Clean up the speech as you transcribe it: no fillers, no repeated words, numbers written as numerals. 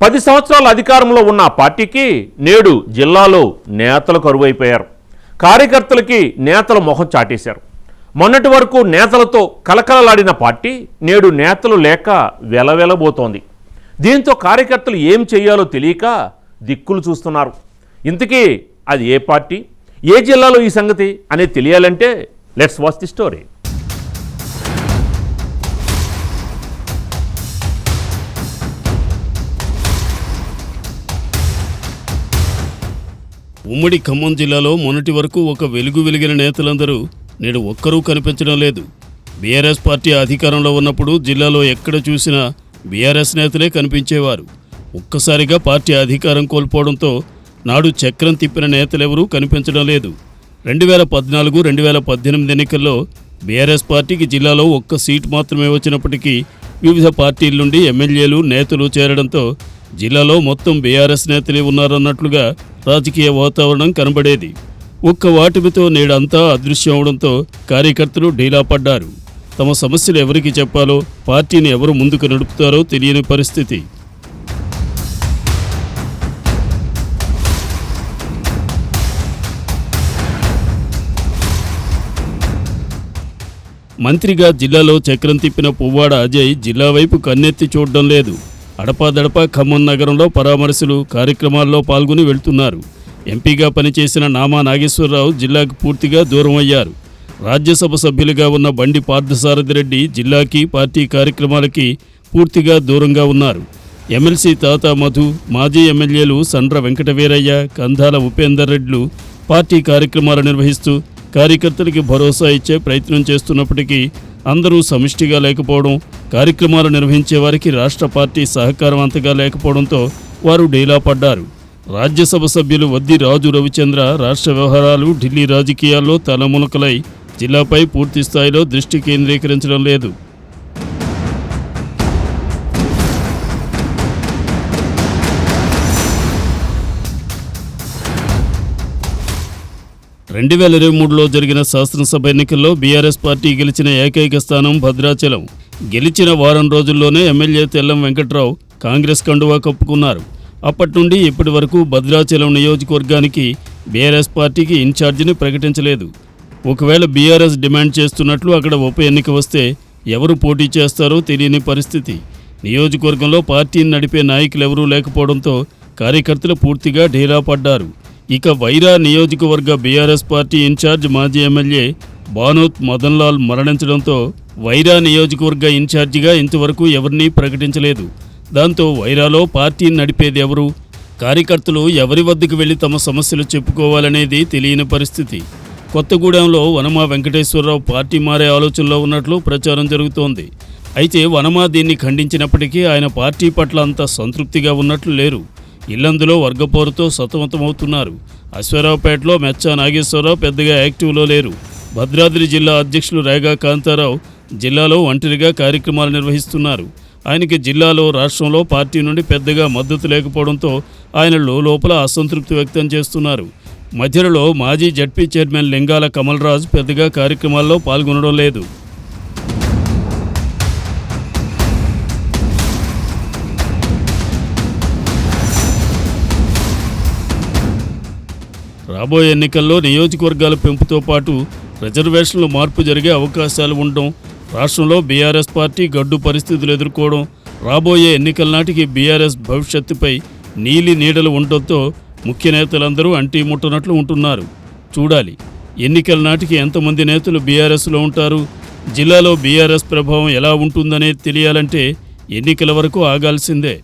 10 సంవత్సరాల అధికారంలో ఉన్న పార్టీకి నేడు జిల్లాలో నేతలు కరువైపోయారు. కార్యకర్తలకి నేతల మొహం చాటేశారు. మొన్నటి వరకు నేతలతో కలకలలాడిన పార్టీ నేడు నేతలు లేక వెలవెలబోతోంది. దీంతో కార్యకర్తలు ఏం చేయాలో తెలియక దిక్కులు చూస్తున్నారు. ఇంతకీ అది ఏ పార్టీ, ఏ జిల్లాలో ఈ సంగతి అనేది తెలియాలంటే లెట్స్ వాచ్ ది స్టోరీ. ఉమ్మడి ఖమ్మం జిల్లాలో మొన్నటి వరకు ఒక వెలుగు వెలిగిన నేతలందరూ నేడు ఒక్కరూ కనిపించడం లేదు. బీఆర్ఎస్ పార్టీ అధికారంలో ఉన్నప్పుడు జిల్లాలో ఎక్కడ చూసినా బీఆర్ఎస్ నేతలే కనిపించేవారు. ఒక్కసారిగా పార్టీ అధికారం కోల్పోవడంతో నాడు చక్రం తిప్పిన నేతలెవరూ కనిపించడం లేదు. 2014-2018 ఎన్నికల్లో బీఆర్ఎస్ పార్టీకి జిల్లాలో ఒక్క సీటు మాత్రమే వచ్చినప్పటికీ వివిధ పార్టీల నుండి ఎమ్మెల్యేలు నేతలు చేరడంతో జిల్లాలో మొత్తం బీఆర్ఎస్ నేతలే ఉన్నారన్నట్లుగా రాజకీయ వాతావరణం కనబడేది. ఒక్క వాటిమితో నేడంతా అదృశ్యం అవడంతో కార్యకర్తలు ఢీలా పడ్డారు. తమ సమస్యలు ఎవరికి చెప్పాలో, పార్టీని ఎవరు ముందుకు నడుపుతారో తెలియని పరిస్థితి. మంత్రిగా జిల్లాలో చక్రం తిప్పిన పువ్వాడ అజయ్ జిల్లా వైపు కన్నెత్తి చూడడం లేదు. అడపాదడపా ఖమ్మం నగరంలో పరామర్శలు కార్యక్రమాల్లో పాల్గొని వెళ్తున్నారు. ఎంపీగా పనిచేసిన నామా నాగేశ్వరరావు జిల్లాకు పూర్తిగా దూరం అయ్యారు. రాజ్యసభ సభ్యులుగా ఉన్న బండి పార్థసారథి రెడ్డి జిల్లాకి, పార్టీ కార్యక్రమాలకి పూర్తిగా దూరంగా ఉన్నారు. ఎమ్మెల్సీ తాతా మధు, మాజీ ఎమ్మెల్యేలు సండ్ర వెంకటవీరయ్య, కందాల ఉపేందర్ రెడ్లు పార్టీ కార్యక్రమాలు నిర్వహిస్తూ కార్యకర్తలకి భరోసా ఇచ్చే ప్రయత్నం చేస్తున్నప్పటికీ అందరూ సమిష్టిగా లేకపోవడం, కార్యక్రమాలు నిర్వహించే వారికి రాష్ట్ర పార్టీ సహకారం అంతగా లేకపోవడంతో వారు డీలా పడ్డారు. రాజ్యసభ సభ్యులు వద్ది రాజు రవిచంద్ర రాష్ట్ర వ్యవహారాలు, ఢిల్లీ రాజకీయాల్లో తలమునకలై జిల్లాపై పూర్తి స్థాయిలో దృష్టి కేంద్రీకరించడం లేదు. రెండు 2023లో జరిగిన శాసనసభ ఎన్నికల్లో బీఆర్ఎస్ పార్టీ గెలిచిన ఏకైక స్థానం భద్రాచలం. గెలిచిన వారం రోజుల్లోనే ఎమ్మెల్యే తెల్లం వెంకట్రావు కాంగ్రెస్ కండువా కప్పుకున్నారు. అప్పటి నుండి ఇప్పటి వరకు భద్రాచలం నియోజకవర్గానికి బీఆర్ఎస్ పార్టీకి ఇన్ఛార్జిని ప్రకటించలేదు. ఒకవేళ బీఆర్ఎస్ డిమాండ్ చేస్తున్నట్లు అక్కడ ఉప ఎన్నిక వస్తే ఎవరు పోటీ చేస్తారో తెలియని పరిస్థితి. నియోజకవర్గంలో పార్టీని నడిపే నాయకులెవరూ లేకపోవడంతో కార్యకర్తలు పూర్తిగా ఢీలా పడ్డారు. ఇక వైరా నియోజకవర్గ బీఆర్ఎస్ పార్టీ ఇన్ఛార్జ్ మాజీ ఎమ్మెల్యే బానోత్ మదన్లాల్ మరణించడంతో వైరా నియోజకవర్గ ఇన్ఛార్జిగా ఇంతవరకు ఎవరినీ ప్రకటించలేదు. దాంతో వైరాలో పార్టీని నడిపేది ఎవరు, కార్యకర్తలు ఎవరి వద్దకు వెళ్లి తమ సమస్యలు చెప్పుకోవాలనేది తెలియని పరిస్థితి. కొత్తగూడెంలో వనమా వెంకటేశ్వరరావు పార్టీ మారే ఆలోచనలో ఉన్నట్లు ప్రచారం జరుగుతోంది. అయితే వనమా దీన్ని ఖండించినప్పటికీ ఆయన పార్టీ పట్ల అంత సంతృప్తిగా ఉన్నట్లు లేరు. ఇల్లందులో వర్గపోరుతో సతమతమవుతున్నారు. అశ్వారావుపేటలో మెచ్చా నాగేశ్వరరావు పెద్దగా యాక్టివ్లో లేరు. భద్రాద్రి జిల్లా అధ్యక్షులు రేగా కాంతారావు జిల్లాలో ఒంటరిగా కార్యక్రమాలు నిర్వహిస్తున్నారు. ఆయనకి జిల్లాలో, రాష్ట్రంలో పార్టీ నుండి పెద్దగా మద్దతు లేకపోవడంతో ఆయన లోపల అసంతృప్తి వ్యక్తం చేస్తున్నారు. మధ్యలో మాజీ జడ్పీ చైర్మన్ లింగాల కమల్రాజ్ పెద్దగా కార్యక్రమాల్లో పాల్గొనడం లేదు. రాబోయే ఎన్నికల్లో నియోజకవర్గాల పెంపుతో పాటు రిజర్వేషన్లు మార్పు జరిగే అవకాశాలు ఉండడం, రాష్ట్రంలో బీఆర్ఎస్ పార్టీ గడ్డు పరిస్థితులు ఎదుర్కోవడం, రాబోయే ఎన్నికల నాటికి బీఆర్ఎస్ భవిష్యత్తుపై నీలి నీడలు ఉండడంతో ముఖ్య నేతలందరూ అంటీ ముట్టనట్లు ఉంటున్నారు. చూడాలి ఎన్నికల నాటికి ఎంతమంది నేతలు బీఆర్ఎస్లో ఉంటారు, జిల్లాలో బీఆర్ఎస్ ప్రభావం ఎలా ఉంటుందనేది తెలియాలంటే ఎన్నికల వరకు ఆగాల్సిందే.